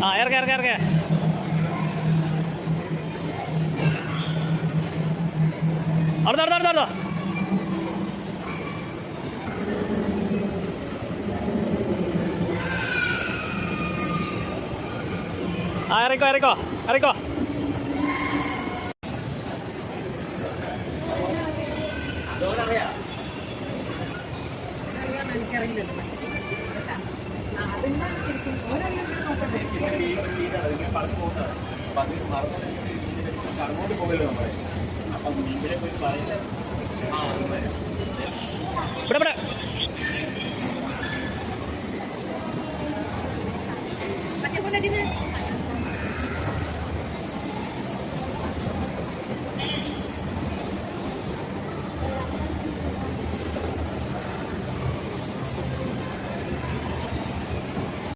ആ ഇറക്ക ഇറക്ക ഇറക്ക. അടുത്ത അടുത്ത അടുത്ത അടുത്ത. ആ ഇറക്കോ ഇറക്കോ ഇറക്കോ. ഇവിടെ Pakai apa tadi?